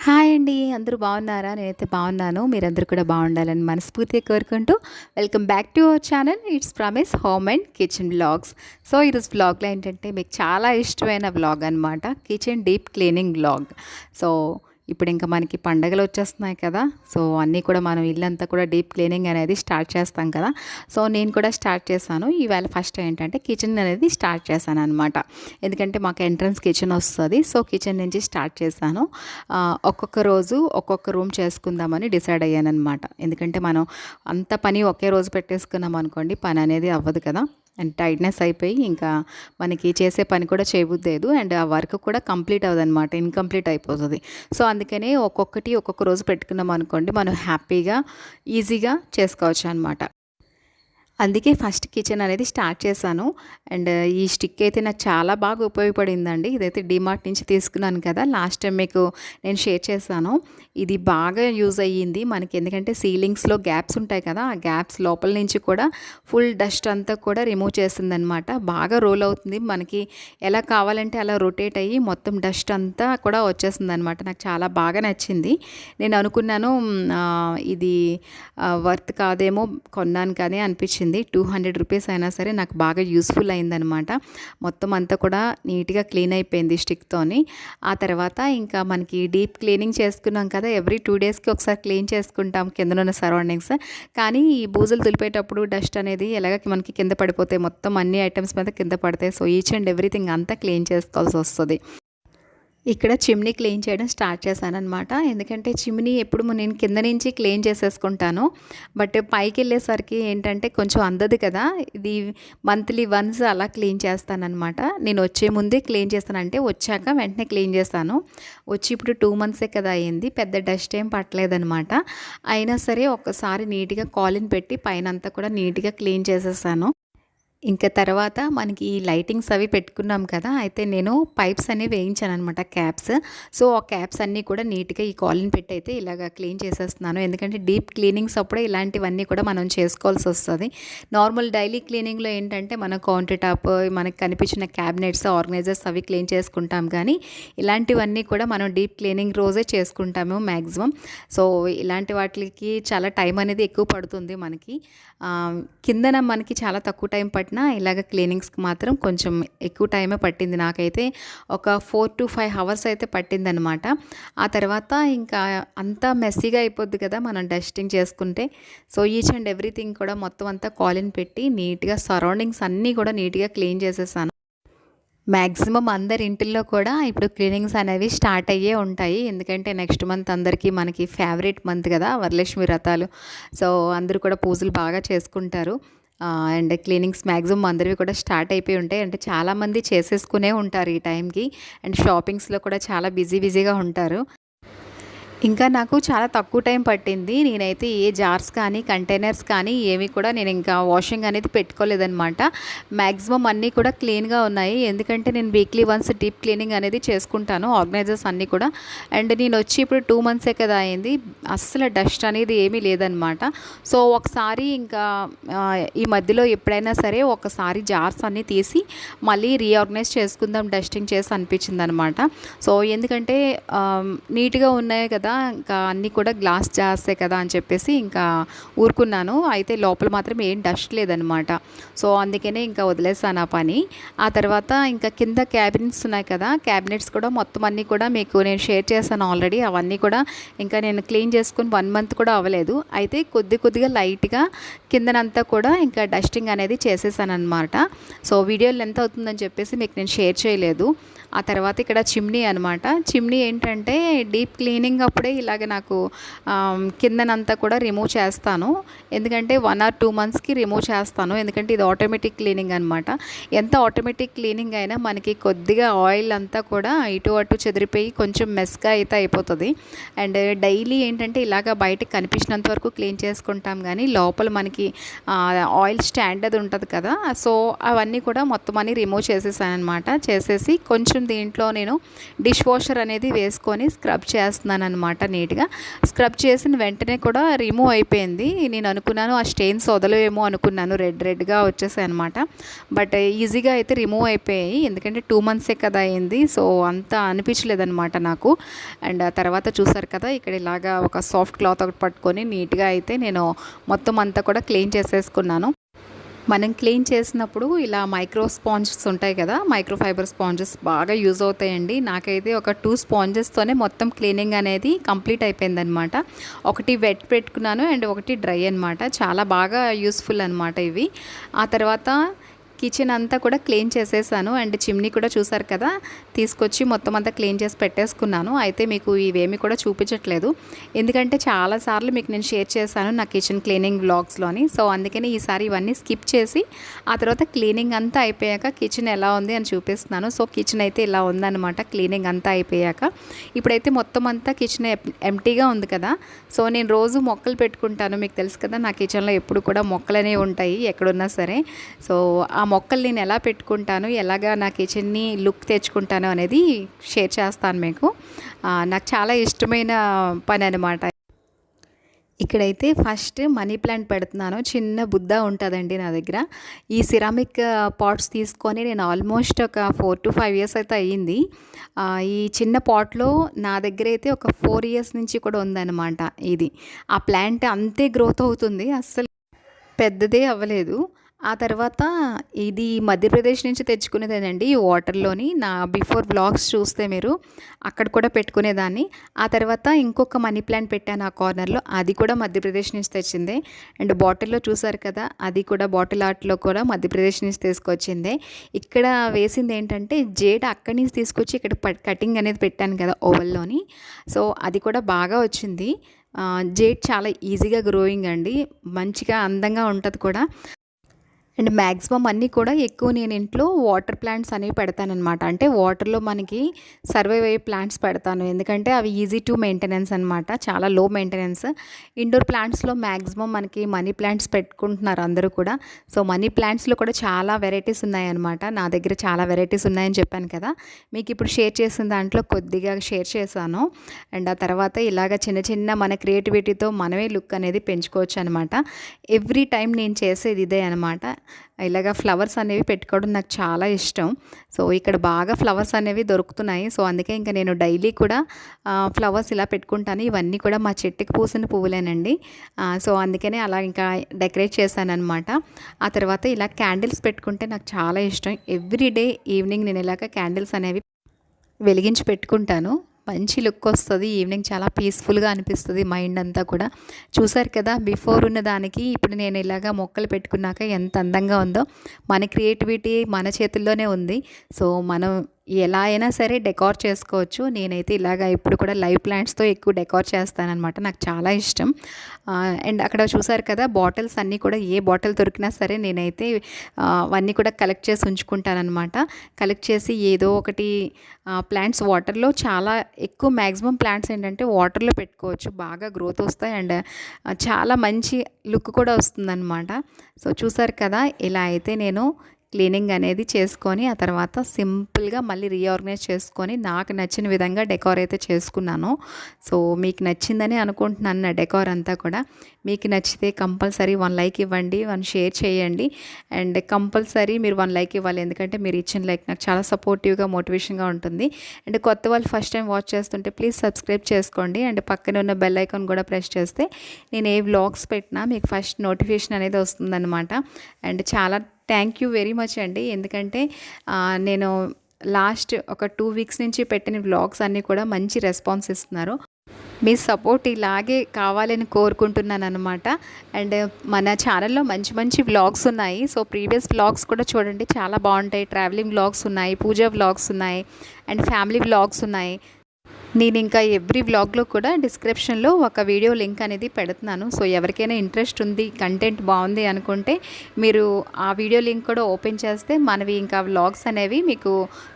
Hi అండి. అందరూ బాగున్నారా? నేనైతే బాగున్నాను. మీరందరూ కూడా బాగుండాలని మనస్ఫూర్తిగా కోరుకుంటూ welcome back to our channel. It's promise home and kitchen vlogs. So ఈరోజు వ్లాగ్లో ఏంటంటే మీకు చాలా ఇష్టమైన వ్లాగ్ అనమాట. Kitchen deep cleaning vlog. So ఇప్పుడు ఇంకా మనకి పండగలు వచ్చేస్తున్నాయి కదా. సో అన్నీ కూడా మనం ఇల్లంతా కూడా డీప్ క్లీనింగ్ అనేది స్టార్ట్ చేస్తాం కదా. సో నేను కూడా స్టార్ట్ చేశాను. ఈవేళ ఫస్ట్ ఏంటంటే కిచెన్ అనేది స్టార్ట్ చేశాను అనమాట. ఎందుకంటే మాకు ఎంట్రన్స్ కిచెన్ వస్తుంది. సో కిచెన్ నుంచి స్టార్ట్ చేశాను. ఒక్కొక్క రోజు ఒక్కొక్క రూమ్ చేసుకుందామని డిసైడ్ అయ్యాను అనమాట. ఎందుకంటే మనం అంత పని ఒకే రోజు పెట్టేసుకున్నాం అనుకోండి, పని అనేది అవ్వదు కదా. అండ్ టైట్నెస్ అయిపోయి ఇంకా మనకి చేసే పని కూడా చేయబుద్దేదు. అండ్ ఆ వర్క్ కూడా కంప్లీట్ అవ్వదన్నమాట, ఇన్కంప్లీట్ అయిపోతుంది. సో అందుకనే ఒక్కొక్కటి ఒక్కొక్క రోజు పెట్టుకున్నాం అనుకోండి, మనం హ్యాపీగా ఈజీగా చేసుకోవచ్చు అనమాట. అందుకే ఫస్ట్ కిచెన్ అనేది స్టార్ట్ చేశాను. అండ్ ఈ స్టిక్ అయితే నాకు చాలా బాగా ఉపయోగపడిందండి. ఇదైతే డీమార్ట్ నుంచి తీసుకున్నాను కదా, లాస్ట్ టైం మీకు నేను షేర్ చేశాను. ఇది బాగా యూజ్ అయ్యింది మనకి, ఎందుకంటే సీలింగ్స్లో గ్యాప్స్ ఉంటాయి కదా, ఆ గ్యాప్స్ లోపల నుంచి కూడా ఫుల్ డస్ట్ అంతా కూడా రిమూవ్ చేస్తుందనమాట. బాగా రోల్ అవుతుంది మనకి, ఎలా కావాలంటే అలా రొటేట్ అయ్యి మొత్తం డస్ట్ అంతా కూడా వచ్చేస్తుంది అనమాట. నాకు చాలా బాగా నచ్చింది. నేను అనుకున్నాను ఇది వర్త్ కాదేమో కొన్నాను కానీ అనిపించింది. 200 రూపీస్ అయినా సరే నాకు బాగా యూస్ఫుల్ అయిందనమాట. మొత్తం అంతా కూడా నీట్గా క్లీన్ అయిపోయింది స్టిక్తోని. ఆ తర్వాత ఇంకా మనకి డీప్ క్లీనింగ్ చేసుకున్నాం కదా, ఎవ్రీ 2 డేస్కి ఒకసారి క్లీన్ చేసుకుంటాం కిందనున్న సరౌండింగ్స్. కానీ ఈ బూజులు దులిపేటప్పుడు డస్ట్ అనేది ఎలాగ మనకి కింద పడిపోతాయి, మొత్తం అన్ని ఐటమ్స్ మీద కింద పడతాయి. సో ఈచ్ అండ్ ఎవ్రీథింగ్ అంతా క్లీన్ చేసుకోవాల్సి వస్తుంది. ఇక్కడ చిమ్నీ క్లీన్ చేయడం స్టార్ట్ చేశానమాట. ఎందుకంటే చిమ్నీ ఎప్పుడు నేను కింద నుంచి క్లీన్ చేసేసుకుంటాను. బట్ పైకి వెళ్ళేసరికి ఏంటంటే కొంచెం అందదు కదా, ఇది మంత్లీ వన్స్ అలా క్లీన్ చేస్తానన్నమాట. నేను వచ్చే ముందే క్లీన్ చేస్తాను, అంటే వచ్చాక వెంటనే క్లీన్ చేస్తాను. వచ్చి ఇప్పుడు 2 మంత్సే కదా అయ్యింది, పెద్ద డస్ట్ ఏం పట్టలేదనమాట. అయినా సరే ఒక్కసారి నీట్గా కాలిన్ పెట్టి పైన అంతా కూడా నీట్గా క్లీన్ చేసేసాను. ఇంకా తర్వాత మనకి ఈ లైటింగ్స్ అవి పెట్టుకున్నాం కదా, అయితే నేను పైప్స్ అనేవి వేయించాను అనమాట, క్యాప్స్. సో ఆ క్యాప్స్ అన్నీ కూడా నీట్గా ఈ కాలిన్ పెట్టి అయితే ఇలాగ క్లీన్ చేసేస్తున్నాను. ఎందుకంటే డీప్ క్లీనింగ్స్ అప్పుడే ఇలాంటివన్నీ కూడా మనం చేసుకోవాల్సి వస్తుంది. నార్మల్ డైలీ క్లీనింగ్లో ఏంటంటే మన కౌంటర్ టాప్, మనకు కనిపించిన క్యాబినెట్స్, ఆర్గనైజర్స్ అవి క్లీన్ చేసుకుంటాం. కానీ ఇలాంటివన్నీ కూడా మనం డీప్ క్లీనింగ్ రోజే చేసుకుంటాము మ్యాక్సిమం. సో ఇలాంటి వాటికి చాలా టైం అనేది ఎక్కువ పడుతుంది మనకి. కిందన మనకి చాలా తక్కువ టైం పట్టిన ఇలాగ క్లీనింగ్స్కి మాత్రం కొంచెం ఎక్కువ టైమే పట్టింది. నాకైతే ఒక 4 to 5 అవర్స్ అయితే పట్టిందనమాట. ఆ తర్వాత ఇంకా అంతా మెస్సీగా అయిపోద్ది కదా మనం డస్టింగ్ చేసుకుంటే. సో ఈచ్ అండ్ ఎవ్రీథింగ్ కూడా మొత్తం అంతా కాలిన్ పెట్టి నీట్గా సరౌండింగ్స్ అన్నీ కూడా నీట్గా క్లీన్ చేసేసాను. మ్యాక్సిమం అందరి ఇంటిల్లో కూడా ఇప్పుడు క్లీనింగ్స్ అనేవి స్టార్ట్ అయ్యే ఉంటాయి. ఎందుకంటే నెక్స్ట్ మంత్ అందరికీ మనకి ఫేవరెట్ మంత్ కదా, వరలక్ష్మి వ్రతాలు. సో అందరూ కూడా పూజలు బాగా చేసుకుంటారు. అండ్ క్లీనింగ్స్ మ్యాక్సిమం అందరివి కూడా స్టార్ట్ అయిపోయి ఉంటాయి. అంటే చాలామంది చేసేసుకునే ఉంటారు ఈ టైంకి. అండ్ షాపింగ్స్లో కూడా చాలా బిజీగా ఉంటారు. ఇంకా నాకు చాలా తక్కువ టైం పట్టింది. నేనైతే ఏ జార్స్ కానీ కంటైనర్స్ కానీ ఏవి కూడా నేను ఇంకా వాషింగ్ అనేది పెట్టుకోలేదనమాట. మ్యాక్సిమం అన్నీ కూడా క్లీన్గా ఉన్నాయి. ఎందుకంటే నేను వీక్లీ వన్స్ డీప్ క్లీనింగ్ అనేది చేసుకుంటాను, ఆర్గనైజర్స్ అన్నీ కూడా. అండ్ నేను వచ్చి ఇప్పుడు 2 మంత్సే కదా అయింది, అస్సలు డస్ట్ అనేది ఏమీ లేదనమాట. సో ఒకసారి ఇంకా ఈ మధ్యలో ఎప్పుడైనా సరే ఒకసారి జార్స్ అన్నీ తీసి మళ్ళీ రీఆర్గనైజ్ చేసుకుందాం డస్టింగ్ చేసి అనిపించింది అనమాట. సో ఎందుకంటే నీట్గా ఉన్నాయి కదా, ఇంకా అన్నీ కూడా గ్లాస్ జార్సే కదా అని చెప్పేసి ఇంకా ఊరుకున్నాను. అయితే లోపల మాత్రం ఏం డస్ట్ లేదనమాట. సో అందుకనే ఇంకా వదిలేసాను ఆ పని. ఆ తర్వాత ఇంకా కింద క్యాబినెట్స్ ఉన్నాయి కదా, క్యాబినెట్స్ కూడా మొత్తం అన్నీ కూడా మీకు నేను షేర్ చేశాను ఆల్రెడీ. అవన్నీ కూడా ఇంకా నేను క్లీన్ చేసుకుని 1 మంత్ కూడా అవ్వలేదు. అయితే కొద్దిగా లైట్గా కిందనంతా కూడా ఇంకా డస్టింగ్ అనేది చేసేసాను అనమాట. సో వీడియోలు ఎంత అవుతుందని చెప్పేసి మీకు నేను షేర్ చేయలేదు. ఆ తర్వాత ఇక్కడ చిమ్నీ అనమాట. చిమ్నీ ఏంటంటే డీప్ క్లీనింగ్ అప్పుడే ఇలాగ నాకు కిందనంతా కూడా రిమూవ్ చేస్తాను. ఎందుకంటే 1 or 2 మంత్స్కి రిమూవ్ చేస్తాను. ఎందుకంటే ఇది ఆటోమేటిక్ క్లీనింగ్ అనమాట. ఎంత ఆటోమేటిక్ క్లీనింగ్ అయినా మనకి కొద్దిగా ఆయిల్ అంతా కూడా ఇటు అటు చెదిరిపోయి కొంచెం మెస్గా అయితే అయిపోతుంది. అండ్ డైలీ ఏంటంటే ఇలాగ బయటకు కనిపించినంత వరకు క్లీన్ చేసుకుంటాం, కానీ లోపల మనకి ఆయిల్ స్టాండ్ అది ఉంటుంది కదా. సో అవన్నీ కూడా మొత్తం అన్ని రిమూవ్ చేసేసాను అనమాట. చేసేసి కొంచెం దీంట్లో నేను డిష్ వాషర్ అనేది వేసుకొని స్క్రబ్ చేస్తున్నాను అనమాట. అనమాట నీట్గా. స్క్రబ్ చేసిన వెంటనే కూడా రిమూవ్ అయిపోయింది. నేను అనుకున్నాను ఆ స్టెయిన్స్ వదలవేమో అనుకున్నాను, రెడ్గా వచ్చేసాయి అనమాట. బట్ ఈజీగా అయితే రిమూవ్ అయిపోయాయి, ఎందుకంటే 2 మంత్సే కదా అయింది. సో అంత అనిపించలేదన్నమాట నాకు. అండ్ తర్వాత చూసారు కదా, ఇక్కడ ఇలాగా ఒక సాఫ్ట్ క్లాత్ ఒకటి పట్టుకొని నీట్గా అయితే నేను మొత్తం అంతా కూడా క్లీన్ చేసేసుకున్నాను. మనం క్లీన్ చేసినప్పుడు ఇలా మైక్రో స్పాంజెస్ ఉంటాయి కదా, మైక్రో ఫైబర్ స్పాంజెస్ బాగా యూజ్ అవుతాయండి. నాకైతే ఒక 2 స్పాంజెస్తోనే మొత్తం క్లీనింగ్ అనేది కంప్లీట్ అయిపోయిందనమాట. ఒకటి వెట్ పెట్టుకున్నాను అండ్ ఒకటి డ్రై అనమాట. చాలా బాగా యూస్ఫుల్ అనమాట ఇవి. ఆ తర్వాత కిచెన్ అంతా కూడా క్లీన్ చేసేసాను. అండ్ చిమ్నీ కూడా చూసారు కదా, తీసుకొచ్చి మొత్తం అంతా క్లీన్ చేసి పెట్టేసుకున్నాను. అయితే మీకు ఇవేమి కూడా చూపించట్లేదు, ఎందుకంటే చాలాసార్లు మీకు నేను షేర్ చేశాను నా కిచెన్ క్లీనింగ్ వ్లాగ్స్లోని. సో అందుకని ఈసారి ఇవన్నీ స్కిప్ చేసి ఆ తర్వాత క్లీనింగ్ అంతా అయిపోయాక కిచెన్ ఎలా ఉంది అని చూపిస్తున్నాను. సో కిచెన్ అయితే ఇలా ఉందన్నమాట క్లీనింగ్ అంతా అయిపోయాక. ఇప్పుడైతే మొత్తం అంతా కిచెన్ ఎంటీగా ఉంది కదా. సో నేను రోజు మొక్కలు పెట్టుకుంటాను, మీకు తెలుసు కదా నా కిచెన్లో ఎప్పుడు కూడా మొక్కలు అనేవి ఉంటాయి ఎక్కడున్నా సరే. సో ఆ మొక్కలు నేను ఎలా పెట్టుకుంటాను, ఎలాగా నా కిచెన్ని లుక్ తెచ్చుకుంటాను అనేది షేర్ చేస్తాను మీకు. నాకు చాలా ఇష్టమైన పని అనమాట. ఇక్కడైతే ఫస్ట్ మనీ ప్లాంట్ పెడుతున్నాను. చిన్న బుద్ధ ఉంటుందండి నా దగ్గర. ఈ సిరామిక్ పాట్స్ తీసుకొని నేను ఆల్మోస్ట్ ఒక 4 to 5 years అయితే అయ్యింది. ఈ చిన్న పాట్లో నా దగ్గర అయితే ఒక 4 years నుంచి కూడా ఉందన్నమాట. ఇది ఆ ప్లాంట్ అంతే గ్రోత్ అవుతుంది, అస్సలు పెద్దదే అవ్వలేదు. ఆ తర్వాత ఇది మధ్యప్రదేశ్ నుంచి తెచ్చుకునేదేనండి, ఈ వాటర్లోని. నా బిఫోర్ వ్లాగ్స్ చూస్తే మీరు అక్కడ కూడా పెట్టుకునేదాన్ని. ఆ తర్వాత ఇంకొక మనీ ప్లాంట్ పెట్టాను ఆ కార్నర్లో, అది కూడా మధ్యప్రదేశ్ నుంచి తెచ్చిందే. అండ్ బాటిల్లో చూసారు కదా, అది కూడా బాటిల్ ఆర్ట్లో కూడా మధ్యప్రదేశ్ నుంచి తీసుకొచ్చిందే. ఇక్కడ వేసింది ఏంటంటే జేడ్ అక్కడి నుంచి తీసుకొచ్చి ఇక్కడ కటింగ్ అనేది పెట్టాను కదా ఓవెల్లోని. సో అది కూడా బాగా వచ్చింది. జేడ్ చాలా ఈజీగా గ్రోయింగ్ అండి, మంచిగా అందంగా ఉంటుంది కూడా. అండ్ మ్యాక్సిమం అన్నీ కూడా ఎక్కువ నేను ఇంట్లో వాటర్ ప్లాంట్స్ అనేవి పెడతానమాట. అంటే వాటర్లో మనకి సర్వైవ్ అయ్యే ప్లాంట్స్ పెడతాను, ఎందుకంటే అవి ఈజీ టు మెయింటెనెన్స్ అనమాట, చాలా లో మెయింటెనెన్స్. ఇండోర్ ప్లాంట్స్లో మ్యాక్సిమం మనకి మనీ ప్లాంట్స్ పెట్టుకుంటున్నారు అందరూ కూడా. సో మనీ ప్లాంట్స్లో కూడా చాలా వెరైటీస్ ఉన్నాయన్నమాట. నా దగ్గర చాలా వెరైటీస్ ఉన్నాయని చెప్పాను కదా, మీకు ఇప్పుడు షేర్ చేసిన దాంట్లో కొద్దిగా షేర్ చేశాను. అండ్ ఆ తర్వాత ఇలాగ చిన్న చిన్న మన క్రియేటివిటీతో మనమే లుక్ అనేది పెంచుకోవచ్చు అనమాట. ఎవ్రీ టైం నేను చేసేది ఇదే అనమాట. ఇలాగ ఫ్లవర్స్ అనేవి పెట్టుకోవడం నాకు చాలా ఇష్టం. సో ఇక్కడ బాగా ఫ్లవర్స్ అనేవి దొరుకుతున్నాయి. సో అందుకే ఇంకా నేను డైలీ కూడా ఫ్లవర్స్ ఇలా పెట్టుకుంటాను. ఇవన్నీ కూడా మా చెట్టుకి పూసిన పువ్వులేనండి. సో అందుకనే అలా ఇంకా డెకరేట్ చేశానన్నమాట. ఆ తర్వాత ఇలా క్యాండిల్స్ పెట్టుకుంటే నాకు చాలా ఇష్టం. ఎవ్రీడే ఈవినింగ్ నేను ఇలాగ క్యాండిల్స్ అనేవి వెలిగించి పెట్టుకుంటాను. మంచి లుక్ వస్తుంది, ఈవినింగ్ చాలా పీస్ఫుల్గా అనిపిస్తుంది మైండ్ అంతా కూడా. చూసారు కదా, బిఫోర్ ఉన్న దానికి ఇప్పుడు నేను ఇలాగా మొక్కలు పెట్టుకున్నాక ఎంత అందంగా ఉందో. మన క్రియేటివిటీ మన చేతుల్లోనే ఉంది. సో మనం ఎలా అయినా సరే డెకార్ చేసుకోవచ్చు. నేనైతే ఇలాగ ఇప్పుడు కూడా లైవ్ ప్లాంట్స్తో ఎక్కువ డెకార్ చేస్తానన్నమాట, నాకు చాలా ఇష్టం. అండ్ అక్కడ చూసారు కదా, బాటిల్స్ అన్నీ కూడా ఏ బాటిల్ దొరికినా సరే నేనైతే అవన్నీ కూడా కలెక్ట్ చేసి ఉంచుకుంటానన్నమాట. కలెక్ట్ చేసి ఏదో ఒకటి ప్లాంట్స్ వాటర్లో చాలా ఎక్కువ మ్యాక్సిమం ప్లాంట్స్ ఏంటంటే వాటర్లో పెట్టుకోవచ్చు, బాగా గ్రోత్ వస్తాయి అండ్ చాలా మంచి లుక్ కూడా వస్తుందన్నమాట. సో చూసారు కదా, ఇలా అయితే నేను క్లీనింగ్ అనేది చేసుకొని ఆ తర్వాత సింపుల్గా మళ్ళీ రీఆర్గనైజ్ చేసుకొని నాకు నచ్చిన విధంగా డెకార్ అయితే చేసుకున్నాను. సో మీకు నచ్చిందని అనుకుంటున్నాను నా డెకార్ అంతా కూడా. మీకు నచ్చితే కంపల్సరీ 1 లైక్ ఇవ్వండి, 1 షేర్ చేయండి. అండ్ కంపల్సరీ మీరు 1 లైక్ ఇవ్వాలి, ఎందుకంటే మీరు ఇచ్చిన లైక్ నాకు చాలా సపోర్టివ్గా మోటివేషన్గా ఉంటుంది. అండ్ కొత్త వాళ్ళు ఫస్ట్ టైం వాచ్ చేస్తుంటే ప్లీజ్ సబ్స్క్రైబ్ చేసుకోండి. అండ్ పక్కన ఉన్న బెల్ ఐకాన్ కూడా ప్రెస్ చేస్తే నేను ఏ వ్లాగ్స్ పెట్టినా మీకు ఫస్ట్ నోటిఫికేషన్ అనేది వస్తుందన్నమాట. అండ్ చాలా థ్యాంక్ యూ వెరీ మచ్ అండి, ఎందుకంటే నేను లాస్ట్ ఒక 2 వీక్స్ నుంచి పెట్టిన వ్లాగ్స్ అన్నీ కూడా మంచి రెస్పాన్స్ ఇస్తున్నారు. మీ సపోర్ట్ ఇలాగే కావాలని కోరుకుంటున్నాను అనమాట. అండ్ మన ఛానల్లో మంచి మంచి వ్లాగ్స్ ఉన్నాయి. సో ప్రీవియస్ వ్లాగ్స్ కూడా చూడండి, చాలా బాగుంటాయి. ట్రావెలింగ్ వ్లాగ్స్ ఉన్నాయి, పూజ వ్లాగ్స్ ఉన్నాయి అండ్ ఫ్యామిలీ వ్లాగ్స్ ఉన్నాయి. నేను ఇంకా ఎవ్రీ వ్లాగ్లో కూడా డిస్క్రిప్షన్లో ఒక వీడియో లింక్ అనేది పెడుతున్నాను. సో ఎవరికైనా ఇంట్రెస్ట్ ఉంది, కంటెంట్ బాగుంది అనుకుంటే మీరు ఆ వీడియో లింక్ కూడా ఓపెన్ చేస్తే మనవి ఇంకా వ్లాగ్స్ అనేవి మీకు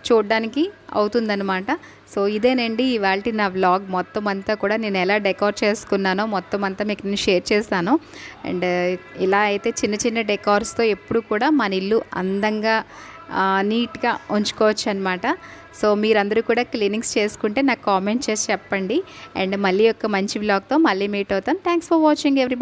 చూడడానికి అవుతుందన్నమాట. సో ఇదేనండి ఇవాల్టి నా వ్లాగ్. మొత్తం అంతా కూడా నేను ఎలా డెకార్ చేసుకున్నానో మొత్తం అంతా మీకు నేను షేర్ చేస్తాను. అండ్ ఇలా అయితే చిన్న చిన్న డెకార్స్తో ఎప్పుడు కూడా మన ఇల్లు అందంగా నీట్గా ఉంచుకోవచ్చు అనమాట. సో మీరందరూ కూడా క్లీనింగ్స్ చేసుకుంటే నాకు కామెంట్ చేసి చెప్పండి. అండ్ మళ్ళీ ఒక మంచి వ్లాగ్తో మళ్ళీ మీట్ అవుతాం. Thanks for watching everybody.